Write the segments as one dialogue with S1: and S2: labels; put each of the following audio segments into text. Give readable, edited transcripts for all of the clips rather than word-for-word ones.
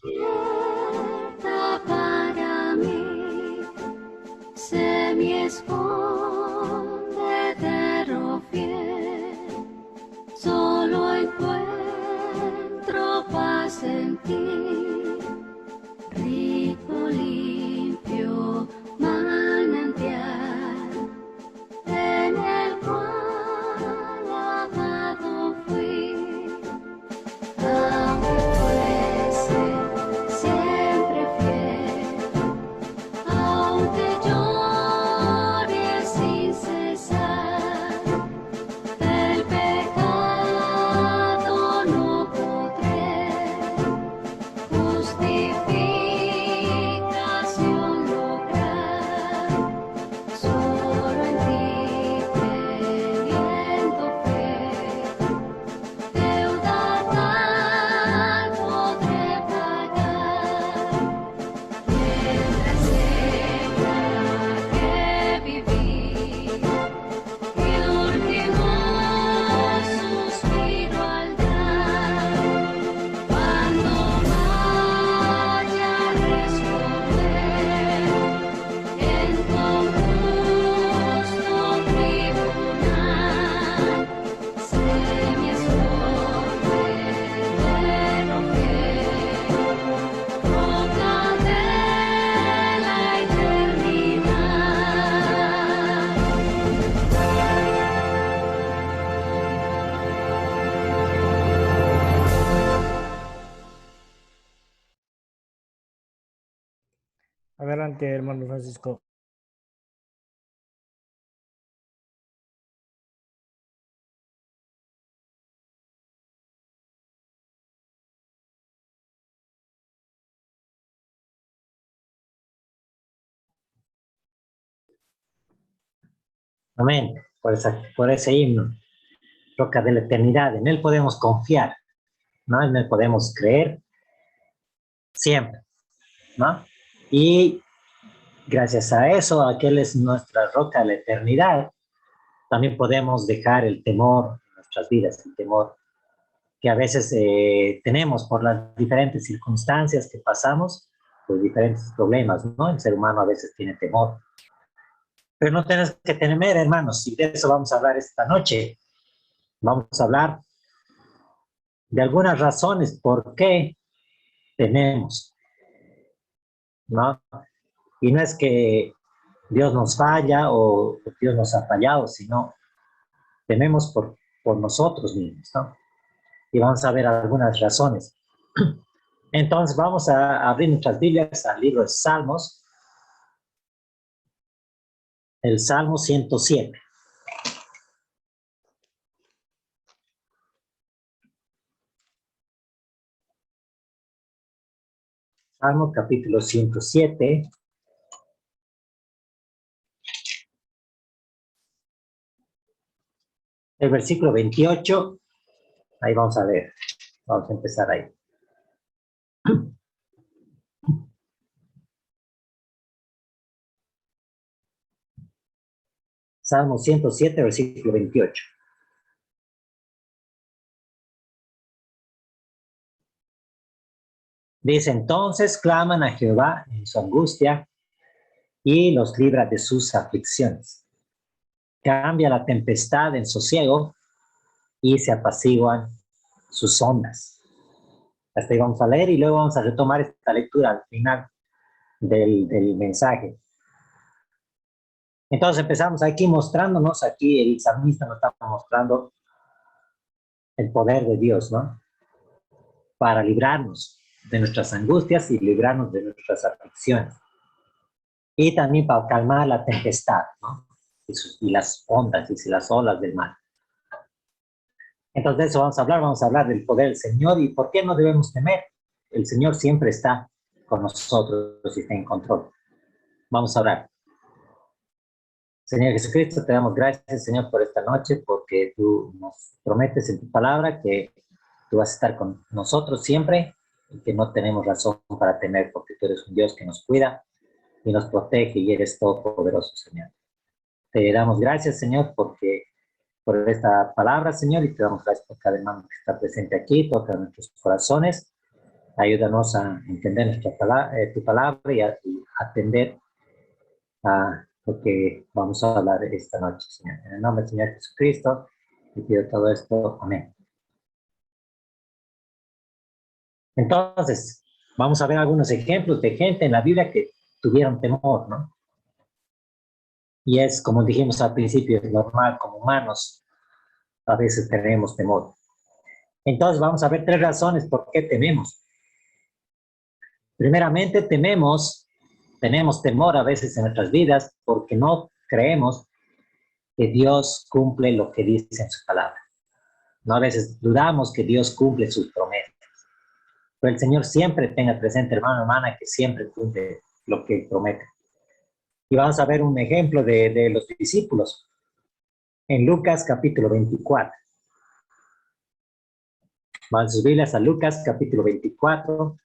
S1: Despierta para mí, sé mi escondedero fiel, solo encuentro paz en ti, rico, limpio, manantial, en el cual amado fui. Aunque fuese siempre fiel, aunque llore sin cesar, del pecado no podré justificación lograr, solo en ti teniendo fe. Deuda tal podré pagar, mientras tenga que vivir, mi último suspiro al dar, cuando vaya a responder en tu justo tribunal. Sé mi escondedero fiel, roca de la eternidad.
S2: Adelante, hermano Francisco.
S3: Amén. Por ese himno, roca de la eternidad. En él podemos confiar, ¿no? En él podemos creer siempre, ¿no? Y gracias a eso, aquel es nuestra roca de la eternidad, también podemos dejar el temor en nuestras vidas, el temor que a veces tenemos por las diferentes circunstancias que pasamos, por diferentes problemas, ¿no? El ser humano a veces tiene temor. Pero no tienes que temer, hermanos, y de eso vamos a hablar esta noche. Vamos a hablar de algunas razones por qué tememos, ¿no? Y no es que Dios nos falla o Dios nos ha fallado, sino tememos por nosotros mismos, ¿no? Y vamos a ver algunas razones. Entonces vamos a abrir nuestras Biblias al libro de Salmos, el Salmo 107. Salmo capítulo 107. El versículo 28, ahí vamos a leer. Vamos a empezar ahí. Salmo 107, versículo 28. Dice, entonces claman a Jehová en su angustia y los libra de sus aflicciones. Cambia la tempestad en sosiego y se apaciguan sus ondas. Hasta ahí vamos a leer y luego vamos a retomar esta lectura al final del mensaje. Entonces empezamos aquí mostrándonos, aquí el salmista nos está mostrando el poder de Dios, ¿no? Para librarnos de nuestras angustias y librarnos de nuestras aflicciones. Y también para calmar la tempestad, ¿no? Y las ondas y las olas del mar. Entonces de eso vamos a hablar del poder del Señor y por qué no debemos temer. El Señor siempre está con nosotros y está en control. Vamos a orar. Señor Jesucristo, te damos gracias, Señor, por esta noche, porque tú nos prometes en tu palabra que tú vas a estar con nosotros siempre y que no tenemos razón para temer, porque tú eres un Dios que nos cuida y nos protege y eres todopoderoso, Señor. Te damos gracias, Señor, por esta palabra, Señor, y te damos gracias por cada hermano que está presente aquí, toca nuestros corazones Ayúdanos a entender tu palabra y atender a lo que vamos a hablar esta noche, Señor. En el nombre del Señor Jesucristo, te pido todo esto. Amén. Entonces, vamos a ver algunos ejemplos de gente en la Biblia que tuvieron temor, ¿no? Y es, como dijimos al principio, es normal, como humanos, a veces tenemos temor. Entonces, vamos a ver 3 razones por qué tememos. Primeramente, tenemos temor a veces en nuestras vidas porque no creemos que Dios cumple lo que dice en su palabra. No, a veces dudamos que Dios cumple sus promesas. Pero el Señor siempre tenga presente, hermano, hermana, que siempre cumple lo que promete. Y vamos a ver un ejemplo de los discípulos en Lucas capítulo 24. Vamos a sus Biblias a Lucas capítulo 24.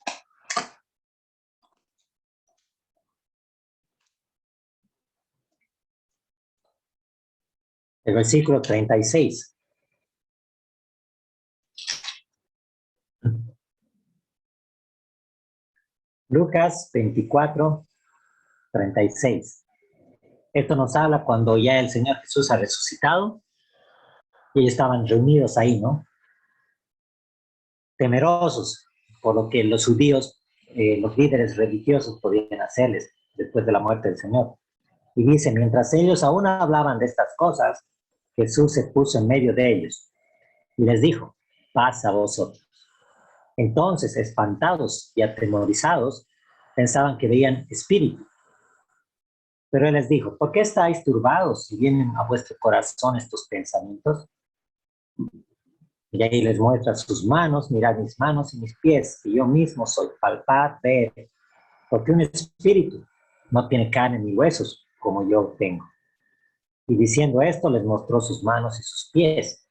S3: El versículo 36. Lucas 24, 36. Esto nos habla cuando ya el Señor Jesús ha resucitado y ellos estaban reunidos ahí, ¿no? Temerosos por lo que los judíos, los líderes religiosos podían hacerles después de la muerte del Señor. Y dice, mientras ellos aún hablaban de estas cosas, Jesús se puso en medio de ellos y les dijo, paz a vosotros. Entonces, espantados y atemorizados, pensaban que veían espíritu. Pero él les dijo, ¿por qué estáis turbados y vienen a vuestro corazón estos pensamientos? Y ahí les muestra sus manos, mirad mis manos y mis pies, que yo mismo soy, palpad, ver, porque un espíritu no tiene carne ni huesos, como yo tengo. Y diciendo esto, les mostró sus manos y sus pies.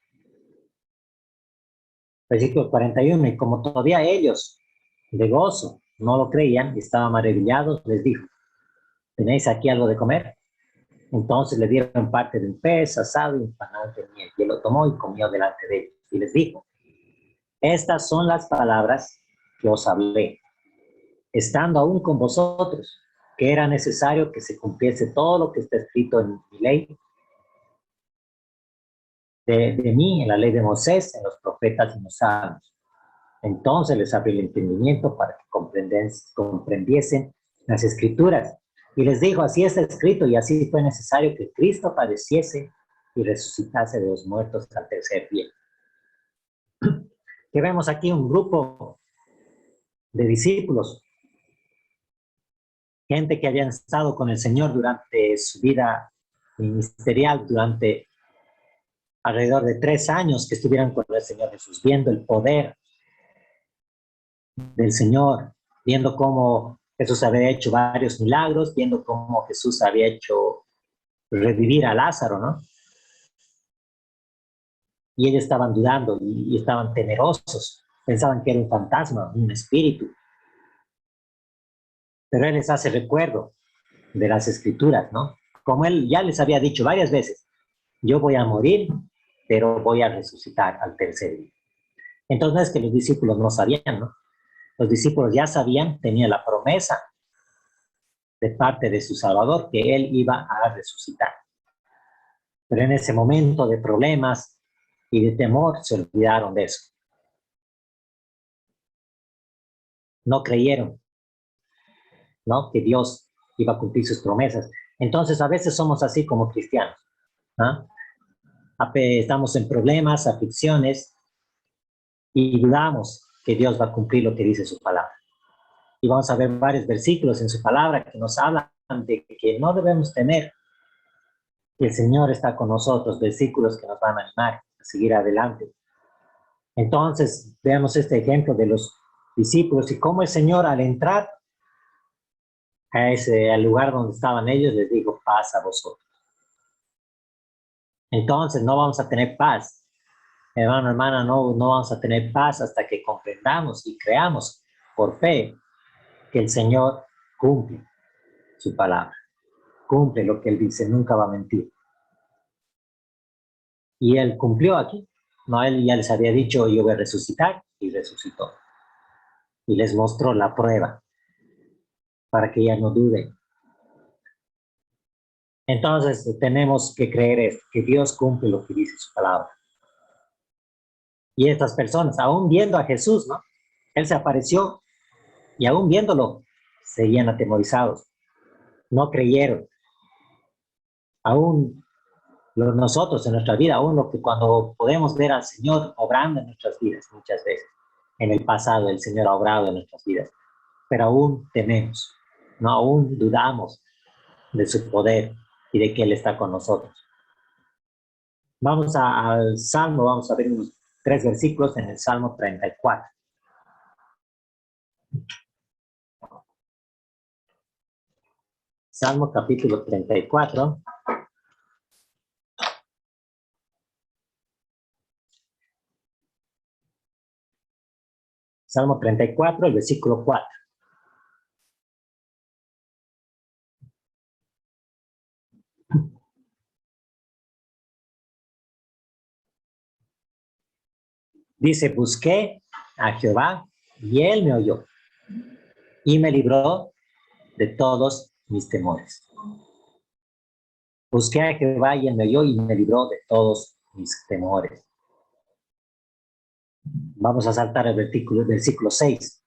S3: Versículo 41, y como todavía ellos, de gozo, no lo creían y estaban maravillados, les dijo, ¿tenéis aquí algo de comer? Entonces le dieron parte de un pez asado y un panal de miel, y él lo tomó y comió delante de ellos. Y les dijo, estas son las palabras que os hablé, estando aún con vosotros, que era necesario que se cumpliese todo lo que está escrito en mi ley, de mí, en la ley de Moisés, en los profetas y en los salmos. Entonces les abrió el entendimiento para que comprendiesen las escrituras. Y les dijo, así está escrito y así fue necesario que Cristo padeciese y resucitase de los muertos al tercer día. Que vemos aquí un grupo de discípulos, gente que habían estado con el Señor durante su vida ministerial, durante alrededor de 3 años que estuvieron con el Señor Jesús, viendo el poder del Señor, viendo cómo Jesús había hecho varios milagros, viendo cómo Jesús había hecho revivir a Lázaro, ¿no? Y ellos estaban dudando y estaban temerosos, pensaban que era un fantasma, un espíritu. Pero Él les hace recuerdo de las Escrituras, ¿no? Como Él ya les había dicho varias veces, yo voy a morir, pero voy a resucitar al tercer día. Entonces no es que los discípulos no sabían, ¿no? Los discípulos ya sabían, tenían la promesa de parte de su Salvador que Él iba a resucitar. Pero en ese momento de problemas y de temor se olvidaron de eso. No creyeron, ¿no? Que Dios iba a cumplir sus promesas. Entonces a veces somos así como cristianos, ¿no? Estamos en problemas, aflicciones y dudamos que Dios va a cumplir lo que dice su palabra. Y vamos a ver varios versículos en su palabra que nos hablan de que no debemos temer, que el Señor está con nosotros, versículos que nos van a animar a seguir adelante. Entonces, veamos este ejemplo de los discípulos y cómo el Señor al entrar al lugar donde estaban ellos les dijo, paz a vosotros. Entonces, no vamos a tener paz. Hermano, hermana, no vamos a tener paz hasta que comprendamos y creamos por fe que el Señor cumple su palabra, cumple lo que Él dice, nunca va a mentir. Y Él cumplió aquí, no, Él ya les había dicho, yo voy a resucitar, y resucitó. y les mostró la prueba para que ya no duden. Entonces tenemos que creer esto, que Dios cumple lo que dice su palabra. Y estas personas, aún viendo a Jesús, ¿no? Él se apareció y aún viéndolo, seguían atemorizados. No creyeron. Aún nosotros en nuestra vida, aún lo que cuando podemos ver al Señor obrando en nuestras vidas muchas veces. En el pasado el Señor ha obrado en nuestras vidas, pero aún tememos, ¿no? Aún dudamos de su poder y de que Él está con nosotros. Vamos al Salmo, vamos a ver unos 3 versículos en el Salmo 34. Salmo capítulo 34. Salmo 34, el versículo 4. Dice, busqué a Jehová y Él me oyó y me libró de todos mis temores. Busqué a Jehová y Él me oyó y me libró de todos mis temores. Vamos a saltar el versículo 6.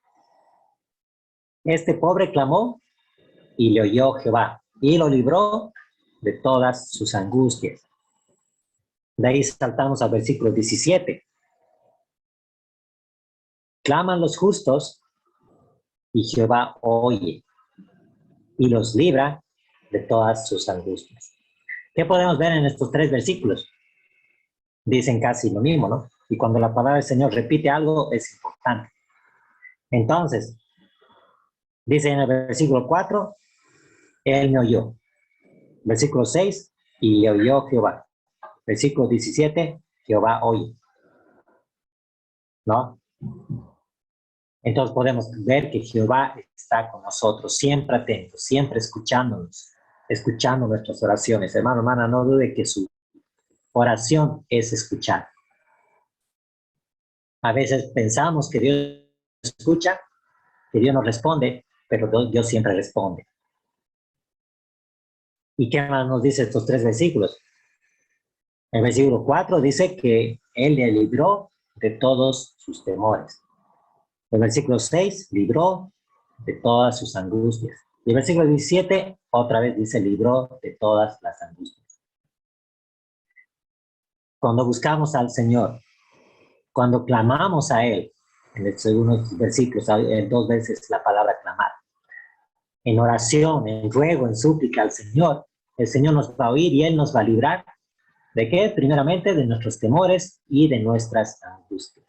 S3: Este pobre clamó y le oyó Jehová y lo libró de todas sus angustias. De ahí saltamos al versículo 17. Claman los justos y Jehová oye y los libra de todas sus angustias. ¿Qué podemos ver en estos 3 versículos? Dicen casi lo mismo, ¿no? Y cuando la palabra del Señor repite algo, es importante. Entonces, dice en el versículo 4, Él me oyó. Versículo 6, y le oyó Jehová. Versículo 17, Jehová oye. ¿No? Entonces podemos ver que Jehová está con nosotros, siempre atento, siempre escuchándonos, escuchando nuestras oraciones. Hermano, hermana, no dude que su oración es escuchar. A veces pensamos que Dios escucha, que Dios nos responde, pero Dios siempre responde. ¿Y qué más nos dice estos 3 versículos? El versículo 4 dice que Él le libró de todos sus temores. El versículo 6, libró de todas sus angustias. Y el versículo 17, otra vez dice, libró de todas las angustias. Cuando buscamos al Señor, cuando clamamos a Él, en los segundos versículos, en 2 veces la palabra clamar, en oración, en ruego, en súplica al Señor, el Señor nos va a oír y Él nos va a librar. ¿De qué? Primeramente de nuestros temores y de nuestras angustias.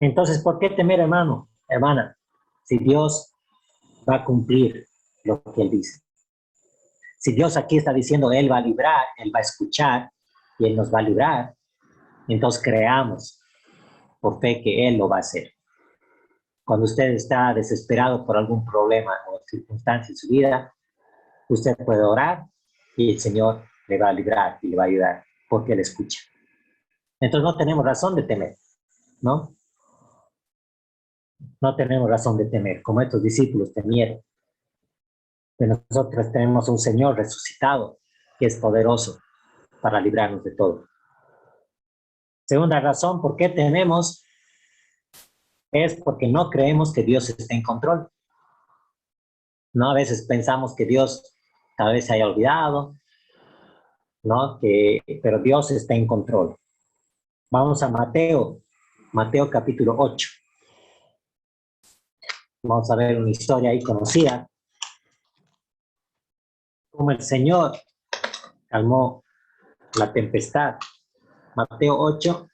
S3: Entonces, ¿por qué temer, hermano, hermana? Si Dios va a cumplir lo que Él dice. Si Dios aquí está diciendo, Él va a librar, Él va a escuchar y Él nos va a librar, entonces creamos por fe que Él lo va a hacer. Cuando usted está desesperado por algún problema o circunstancia en su vida, usted puede orar y el Señor le va a librar y le va a ayudar porque Él escucha. Entonces no tenemos razón de temer, ¿no? No tenemos razón de temer, como estos discípulos temieron. Pero nosotros tenemos un Señor resucitado que es poderoso para librarnos de todo. Segunda razón, ¿por qué tememos? Es porque no creemos que Dios esté en control. No, a veces pensamos que Dios tal vez se haya olvidado, ¿no? Pero Dios está en control. Vamos a Mateo capítulo 8. Vamos a ver una historia ahí conocida. Como el Señor calmó la tempestad. Mateo 8.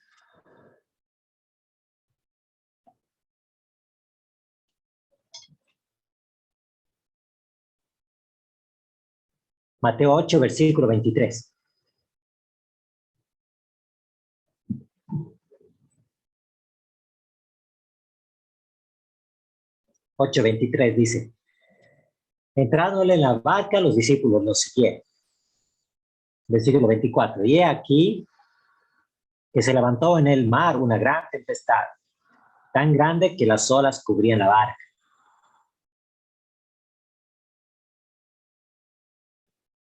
S3: Mateo 8, versículo 23. Ocho 23 dice, entrándole en la barca, los discípulos lo siguieron. Versículo 24, y he aquí que se levantó en el mar una gran tempestad, tan grande que las olas cubrían la barca.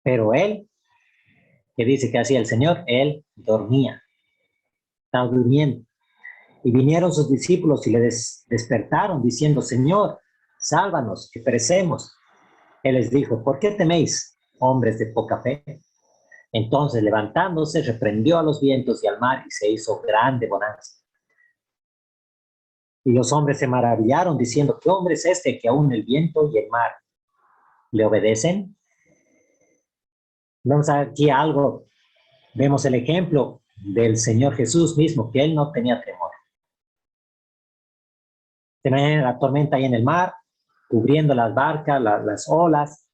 S3: Pero él, que dice que hacía el Señor, él dormía, estaba durmiendo. Y vinieron sus discípulos y le despertaron diciendo, Señor, sálvanos, que perecemos. Él les dijo, ¿por qué teméis, hombres de poca fe? Entonces, levantándose, reprendió a los vientos y al mar y se hizo grande bonanza. Y los hombres se maravillaron diciendo, ¿qué hombre es este que aún el viento y el mar le obedecen? Vamos a ver aquí algo. Vemos el ejemplo del Señor Jesús mismo, que él no tenía temor. Tenía la tormenta ahí en el mar, cubriendo las barcas, las olas,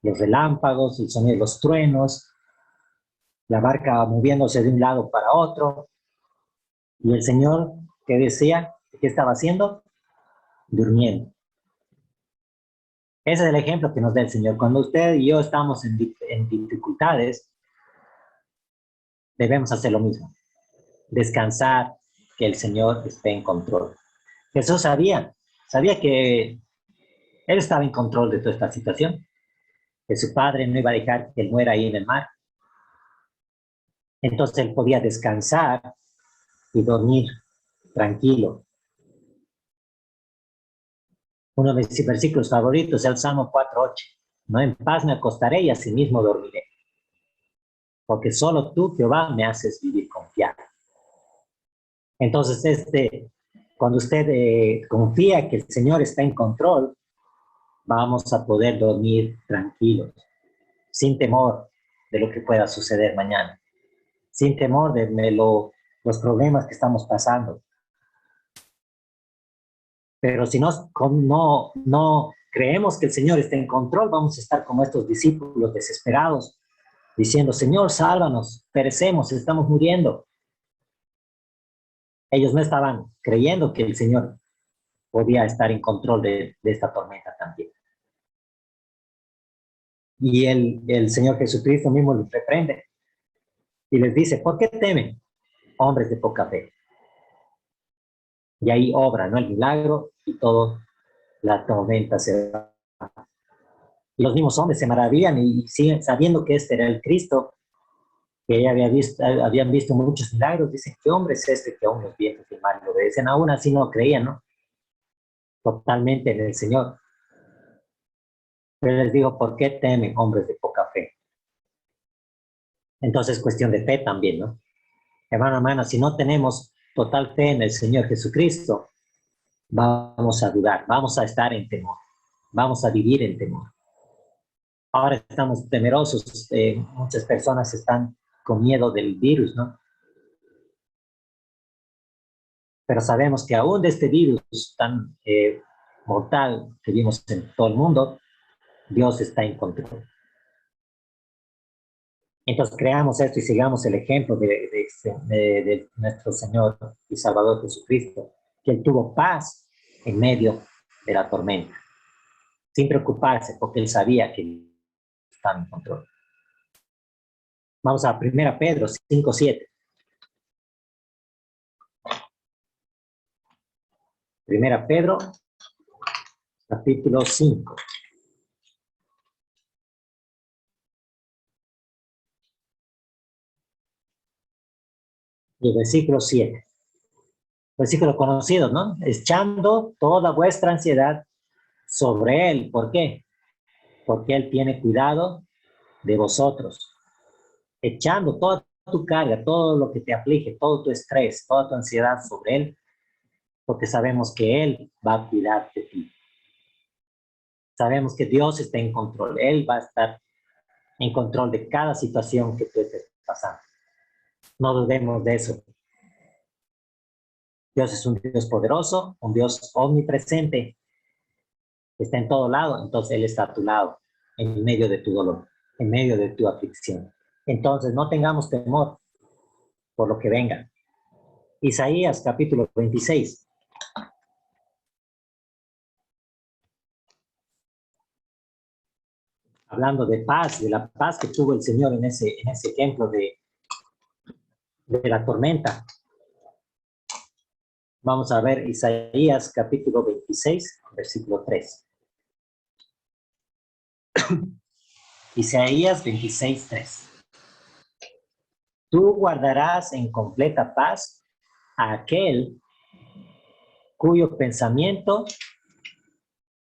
S3: los relámpagos, el sonido de los truenos, la barca moviéndose de un lado para otro. Y el Señor, ¿qué decía? ¿Qué estaba haciendo? Durmiendo. Ese es el ejemplo que nos da el Señor. Cuando usted y yo estamos en dificultades, debemos hacer lo mismo. Descansar, que el Señor esté en control. Jesús sabía que Él estaba en control de toda esta situación, que su Padre no iba a dejar que Él muera ahí en el mar. Entonces Él podía descansar y dormir tranquilo. Uno de mis versículos favoritos es el Salmo 4:8. No, en paz me acostaré y asimismo dormiré. Porque solo tú, Jehová, me haces vivir confiado. Entonces, cuando usted confía que el Señor está en control, vamos a poder dormir tranquilos, sin temor de lo que pueda suceder mañana, sin temor de los problemas que estamos pasando. Pero si no creemos que el Señor está en control, vamos a estar como estos discípulos desesperados, diciendo, Señor, sálvanos, perecemos, estamos muriendo. Ellos no estaban creyendo que el Señor podía estar en control de esta tormenta también. Y el Señor Jesucristo mismo les reprende y les dice, ¿por qué temen, hombres de poca fe? Y ahí obra, ¿no?, el milagro y todo, la tormenta se va. Y los mismos hombres se maravillan y siguen sabiendo que este era el Cristo, que ella habían visto muchos milagros. Dicen, ¿qué hombre es este que aún los vientos y el mar le obedecen? Aún así no creían, ¿no?, totalmente en el Señor. Pero les digo, ¿por qué temen, hombres de poca fe? Entonces, cuestión de fe también, ¿no? Hermana, si no tenemos total fe en el Señor Jesucristo, vamos a dudar, vamos a estar en temor, vamos a vivir en temor. Ahora estamos temerosos, muchas personas están con miedo del virus, ¿no? Pero sabemos que aún de este virus tan mortal que vimos en todo el mundo, Dios está en control. Entonces creamos esto y sigamos el ejemplo de nuestro Señor y Salvador Jesucristo, que Él tuvo paz en medio de la tormenta, sin preocuparse, porque Él sabía que estaba en control. Vamos a 1 Pedro 5:7. 1 Pedro, capítulo 5. Y el versículo 7. Versículo conocido, ¿no? Echando toda vuestra ansiedad sobre Él. ¿Por qué? Porque Él tiene cuidado de vosotros. Echando toda tu carga, todo lo que te aflige, todo tu estrés, toda tu ansiedad sobre Él, porque sabemos que Él va a cuidar de ti. Sabemos que Dios está en control. Él va a estar en control de cada situación que tú estés pasando. No dudemos de eso. Dios es un Dios poderoso, un Dios omnipresente, está en todo lado, entonces Él está a tu lado, en medio de tu dolor, en medio de tu aflicción. Entonces no tengamos temor por lo que venga. Isaías capítulo 26. Hablando de paz, de la paz que tuvo el Señor en ese ejemplo de la tormenta. Vamos a ver Isaías capítulo 26, versículo 3. Isaías 26, 3. Tú guardarás en completa paz a aquel cuyo pensamiento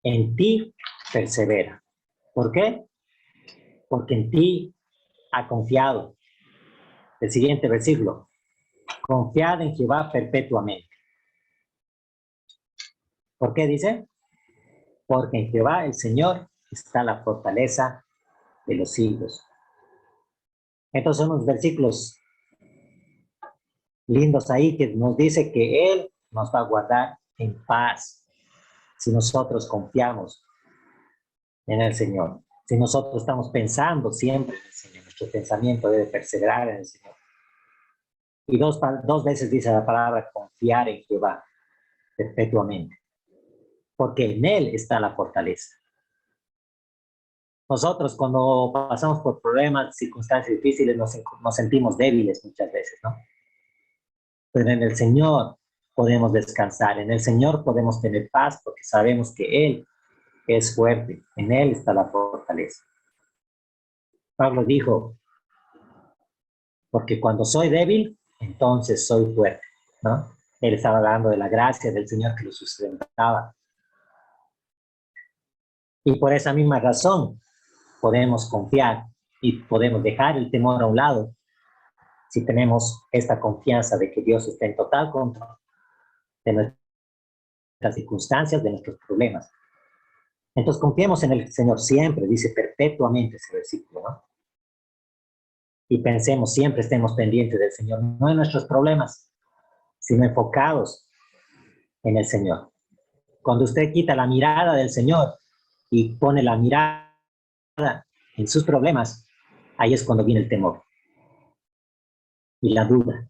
S3: en ti persevera. ¿Por qué? Porque en ti ha confiado. El siguiente versículo. Confiad en Jehová perpetuamente. ¿Por qué dice? Porque en Jehová el Señor está la fortaleza de los siglos. Estos son los versículos lindos ahí que nos dice que Él nos va a guardar en paz si nosotros confiamos en el Señor. Si nosotros estamos pensando siempre en el Señor, nuestro pensamiento debe perseverar en el Señor. Y dos veces dice la palabra confiar en Jehová perpetuamente, porque en Él está la fortaleza. Nosotros cuando pasamos por problemas, circunstancias difíciles, nos sentimos débiles muchas veces, ¿no? Pero en el Señor podemos descansar, en el Señor podemos tener paz, porque sabemos que Él es fuerte, en Él está la fortaleza. Pablo dijo, porque cuando soy débil, entonces soy fuerte, ¿no? Él estaba hablando de la gracia del Señor que lo sustentaba. Y por esa misma razón podemos confiar y podemos dejar el temor a un lado si tenemos esta confianza de que Dios está en total control de nuestras circunstancias, de nuestros problemas. Entonces confiemos en el Señor siempre, dice perpetuamente ese versículo, ¿no? Y pensemos, siempre estemos pendientes del Señor, no en nuestros problemas, sino enfocados en el Señor. Cuando usted quita la mirada del Señor y pone la mirada en sus problemas, ahí es cuando viene el temor y la duda.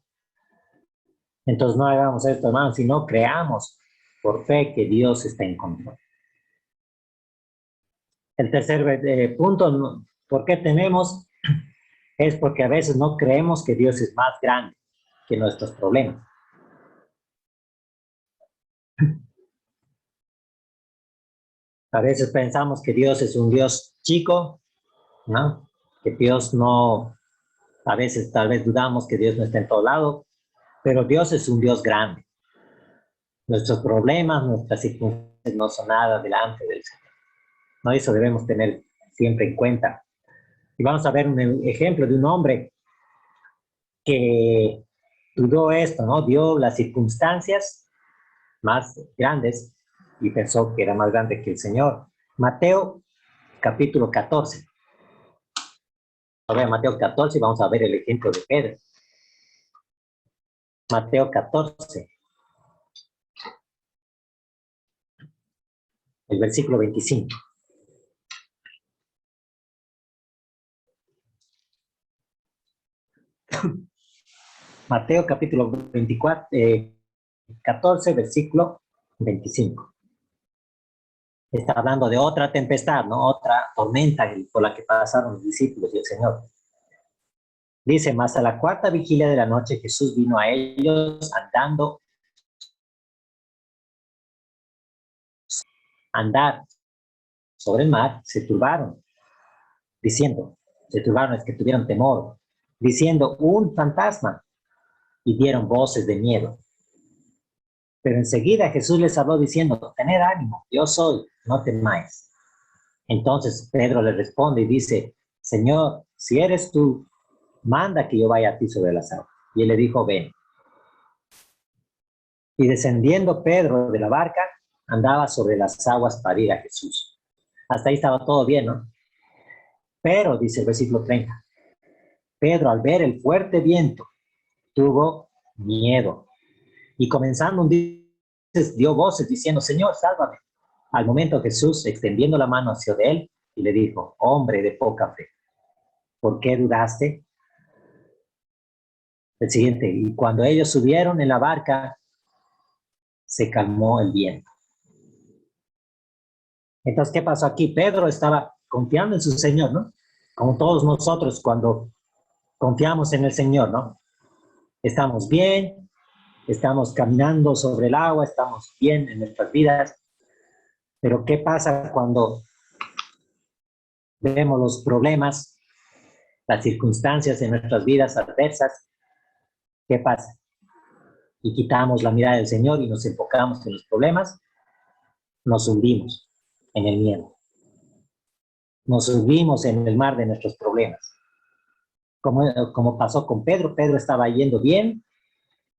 S3: Entonces no hagamos esto, hermanos, sino creamos por fe que Dios está en control. El tercer punto, ¿por qué tememos? Es porque a veces no creemos que Dios es más grande que nuestros problemas. A veces pensamos que Dios es un Dios chico, ¿no? Que Dios no, a veces tal vez dudamos que Dios no está en todo lado, pero Dios es un Dios grande. Nuestros problemas, nuestras circunstancias no son nada delante del Señor, ¿no? Eso debemos tener siempre en cuenta. Y vamos a ver un ejemplo de un hombre que dudó esto, ¿no? Dio las circunstancias más grandes y pensó que era más grande que el Señor. Mateo, capítulo 14. A ver, Mateo 14, vamos a ver el ejemplo de Pedro. Mateo 14. El versículo 25. Mateo capítulo 24, 14, versículo 25. Está hablando de otra tempestad, ¿no? Otra tormenta por la que pasaron los discípulos y el Señor. Dice, mas a la cuarta vigilia de la noche Jesús vino a ellos andar sobre el mar, se turbaron, diciendo, se turbaron es que tuvieron temor, diciendo, un fantasma, y dieron voces de miedo. Pero enseguida Jesús les habló diciendo, tened ánimo, yo soy, no temáis. Entonces Pedro le responde y dice, Señor, si eres tú, manda que yo vaya a ti sobre las aguas. Y él le dijo, ven. Y descendiendo Pedro de la barca, andaba sobre las aguas para ir a Jesús. Hasta ahí estaba todo bien, ¿no? Pero, dice el versículo 30, Pedro al ver el fuerte viento, tuvo miedo. Y comenzando a hundirse, dio voces diciendo, Señor, sálvame. Al momento Jesús, extendiendo la mano hacia él, y le dijo, hombre de poca fe, ¿por qué dudaste? El siguiente, y cuando ellos subieron en la barca, se calmó el viento. Entonces, ¿qué pasó aquí? Pedro estaba confiando en su Señor, ¿no? Como todos nosotros cuando confiamos en el Señor, ¿no? Estamos bien, estamos caminando sobre el agua, estamos bien en nuestras vidas, pero ¿qué pasa cuando vemos los problemas, las circunstancias en nuestras vidas adversas? ¿Qué pasa? Y quitamos la mirada del Señor y nos enfocamos en los problemas, nos hundimos en el miedo. Nos hundimos en el mar de nuestros problemas. Como pasó con Pedro, Pedro estaba yendo bien,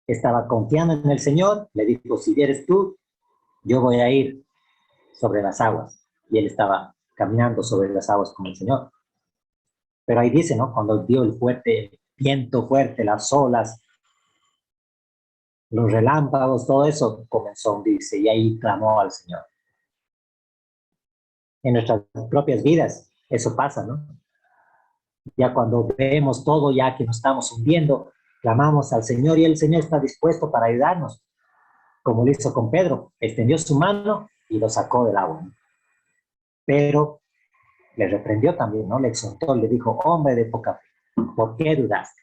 S3: estaba confiando en el Señor, le dijo, si eres tú, yo voy a ir sobre las aguas. Y él estaba caminando sobre las aguas con el Señor. Pero ahí dice, ¿no? Cuando dio el viento fuerte, las olas, los relámpagos, todo eso comenzó a hundirse y ahí clamó al Señor. En nuestras propias vidas eso pasa, ¿no? Ya cuando vemos todo, ya que nos estamos hundiendo, clamamos al Señor y el Señor está dispuesto para ayudarnos, como lo hizo con Pedro, extendió su mano y lo sacó del agua. Pero le reprendió también, ¿no? Le exhortó, le dijo, hombre de poca fe, ¿por qué dudaste?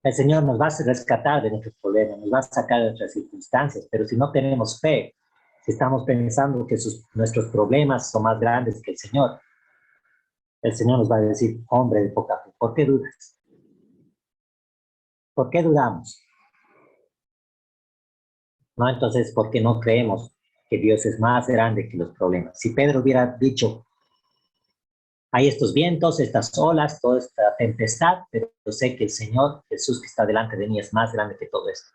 S3: El Señor nos va a rescatar de nuestros problemas, nos va a sacar de nuestras circunstancias, pero si no tenemos fe, si estamos pensando que nuestros problemas son más grandes que el Señor nos va a decir, hombre de poca fe, ¿por qué dudas? ¿Por qué dudamos? ¿No? Entonces, ¿por qué no creemos que Dios es más grande que los problemas? Si Pedro hubiera dicho, hay estos vientos, estas olas, toda esta tempestad, pero yo sé que el Señor Jesús que está delante de mí es más grande que todo esto.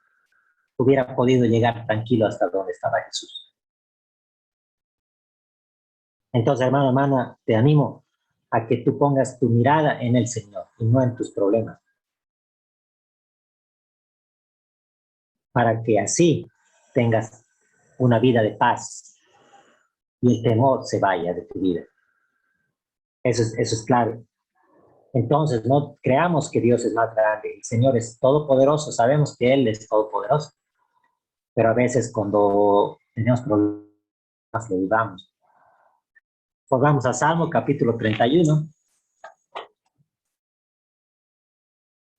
S3: Hubiera podido llegar tranquilo hasta donde estaba Jesús. Entonces, hermano, hermana, te animo a que tú pongas tu mirada en el Señor y no en tus problemas. Para que así tengas una vida de paz y el temor se vaya de tu vida. Eso es claro. Entonces, no creamos que Dios es más grande. El Señor es todopoderoso. Sabemos que Él es todopoderoso. Pero a veces cuando tenemos problemas, lo dudamos. Pues vamos a Salmo capítulo 31.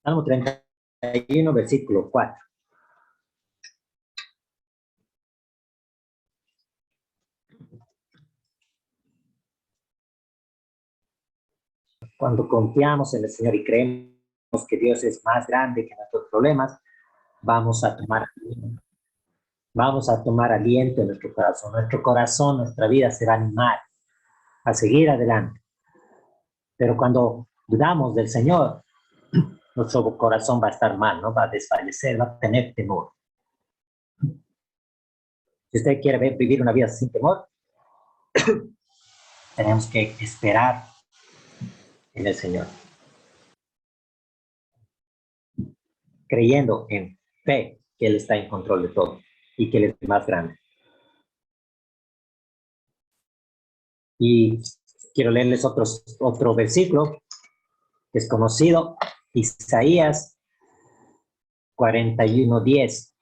S3: Salmo 31, versículo 4. Cuando confiamos en el Señor y creemos que Dios es más grande que nuestros problemas, vamos a tomar aliento en nuestro corazón. Nuestro corazón, nuestra vida se va a animar a seguir adelante. Pero cuando dudamos del Señor, nuestro corazón va a estar mal, ¿no? Va a desfallecer, va a tener temor. Si usted quiere vivir una vida sin temor, tenemos que esperar en el Señor, creyendo en fe que Él está en control de todo y que Él es más grande. Y quiero leerles otro versículo que es conocido, Isaías 41:10.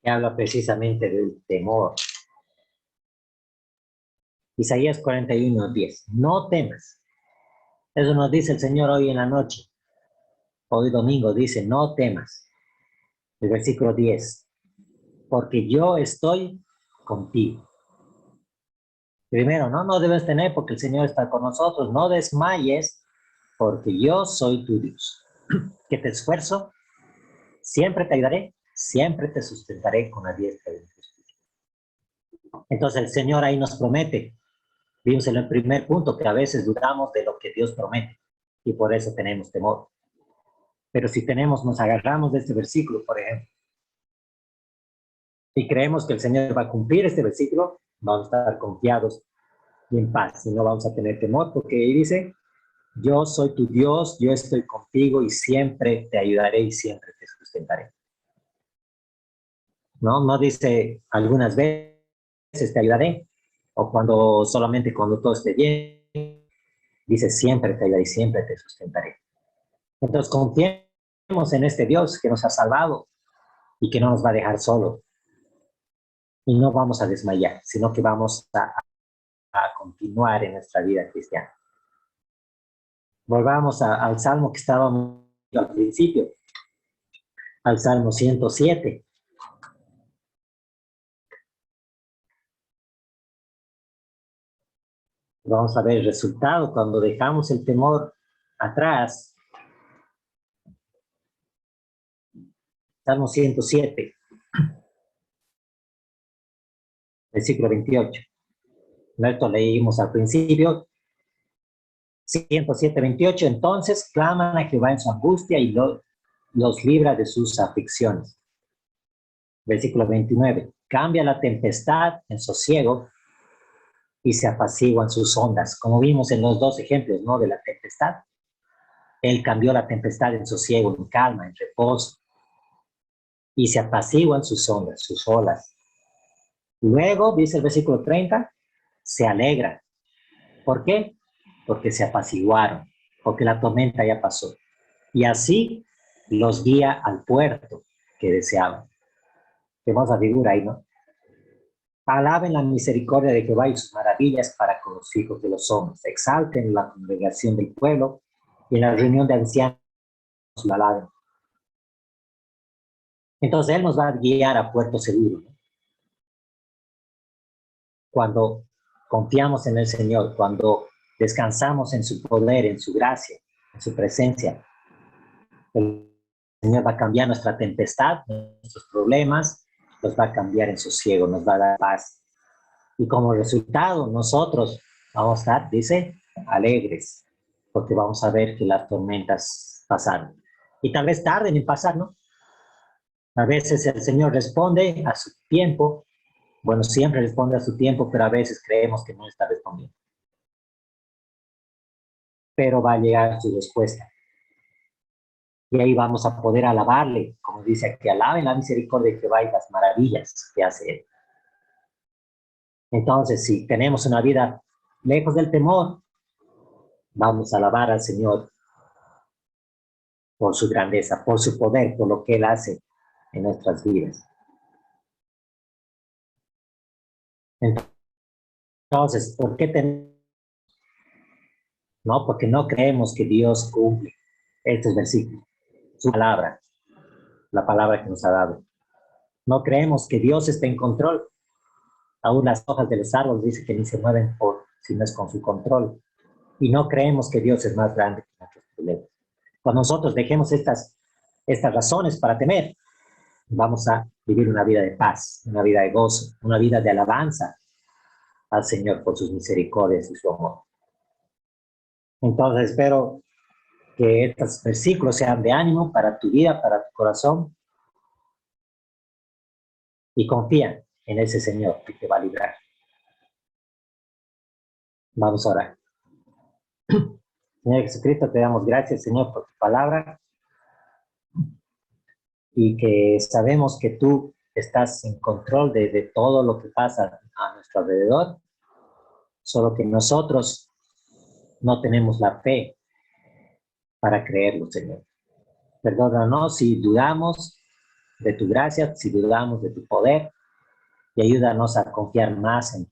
S3: Que habla precisamente del temor. Isaías 41:10. No temas. Eso nos dice el Señor hoy en la noche. Hoy domingo dice, no temas. El versículo 10. Porque yo estoy contigo. Primero, no debes temer porque el Señor está con nosotros. No desmayes porque yo soy tu Dios. Que te esfuerzo, siempre te ayudaré, siempre te sustentaré con la diestra de mi justicia. Entonces el Señor ahí nos promete. Vimos en el primer punto que a veces dudamos de lo que Dios promete y por eso tenemos temor. Pero si nos agarramos de este versículo, por ejemplo, y creemos que el Señor va a cumplir este versículo, vamos a estar confiados y en paz y no vamos a tener temor porque ahí dice, yo soy tu Dios, yo estoy contigo y siempre te ayudaré y siempre te sustentaré. No dice algunas veces te ayudaré o solamente cuando todo esté bien. Dice siempre te ayudaré y siempre te sustentaré. Entonces confiemos en este Dios que nos ha salvado y que no nos va a dejar solos. Y no vamos a desmayar, sino que vamos a continuar en nuestra vida cristiana. Volvamos al Salmo que estábamos al principio, al Salmo 107. Vamos a ver el resultado cuando dejamos el temor atrás. Salmo 107, versículo 28. Esto leímos al principio. 107, 28. Entonces claman a Jehová en su angustia y los libra de sus aflicciones. Versículo 29. Cambia la tempestad en sosiego y se apaciguan sus ondas. Como vimos en los dos ejemplos, ¿no? De la tempestad. Él cambió la tempestad en sosiego, en calma, en reposo. Y se apaciguan sus ondas, sus olas. Luego, dice el versículo 30, se alegra. ¿Por qué? Porque se apaciguaron, porque la tormenta ya pasó. Y así los guía al puerto que deseaban. Tenemos la figura ahí, ¿no? Alaben la misericordia de Jehová y sus maravillas para con los hijos de los hombres. Exalten la congregación del pueblo y en la reunión de ancianos la alaben. Entonces Él nos va a guiar a puerto seguro, ¿no? Cuando confiamos en el Señor, cuando descansamos en su poder, en su gracia, en su presencia, el Señor va a cambiar nuestra tempestad, nuestros problemas, los va a cambiar en sosiego, nos va a dar paz. Y como resultado, nosotros vamos a estar, dice, alegres, porque vamos a ver que las tormentas pasaron. Y tal vez tarden en pasar, ¿no? A veces el Señor responde a su tiempo. Bueno, siempre responde a su tiempo, pero a veces creemos que no está respondiendo. Pero va a llegar su respuesta. Y ahí vamos a poder alabarle, como dice aquí, alaben la misericordia de Jehová y las maravillas que hace Él. Entonces, si tenemos una vida lejos del temor, vamos a alabar al Señor por su grandeza, por su poder, por lo que Él hace en nuestras vidas. Entonces, ¿por qué tenemos? No, porque no creemos que Dios cumple estos versículos, su palabra, la palabra que nos ha dado. No creemos que Dios esté en control. Aún las hojas de los árboles dice que ni se mueven si no es con su control. Y no creemos que Dios es más grande que nuestros problemas. Cuando nosotros dejemos estas razones para temer, vamos a vivir una vida de paz, una vida de gozo, una vida de alabanza al Señor por sus misericordias y su amor. Entonces espero que estos versículos sean de ánimo para tu vida, para tu corazón, y confía en ese Señor que te va a librar. Vamos a orar. Señor Jesucristo, te damos gracias, Señor, por tu palabra, y que sabemos que tú estás en control de todo lo que pasa a nuestro alrededor, solo que nosotros no tenemos la fe para creerlo, Señor. Perdónanos si dudamos de tu gracia, si dudamos de tu poder, y ayúdanos a confiar más en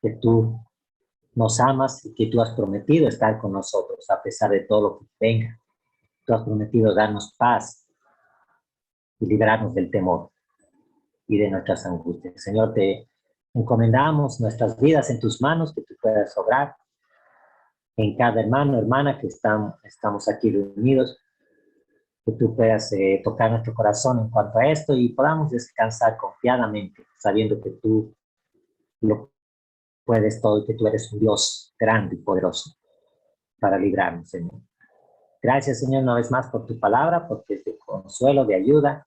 S3: que tú nos amas y que tú has prometido estar con nosotros a pesar de todo lo que venga. Tú has prometido darnos paz y librarnos del temor y de nuestras angustias. Señor, te encomendamos nuestras vidas en tus manos, que tú puedas obrar en cada hermano, hermana que estamos aquí reunidos, que tú puedas tocar nuestro corazón en cuanto a esto y podamos descansar confiadamente, sabiendo que tú lo puedes todo y que tú eres un Dios grande y poderoso para librarnos, Señor. Gracias, Señor, una vez más por tu palabra, porque es de consuelo, de ayuda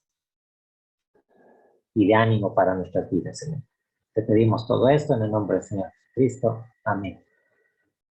S3: y de ánimo para nuestras vidas, Señor. Te pedimos todo esto en el nombre del Señor Jesucristo. Amén.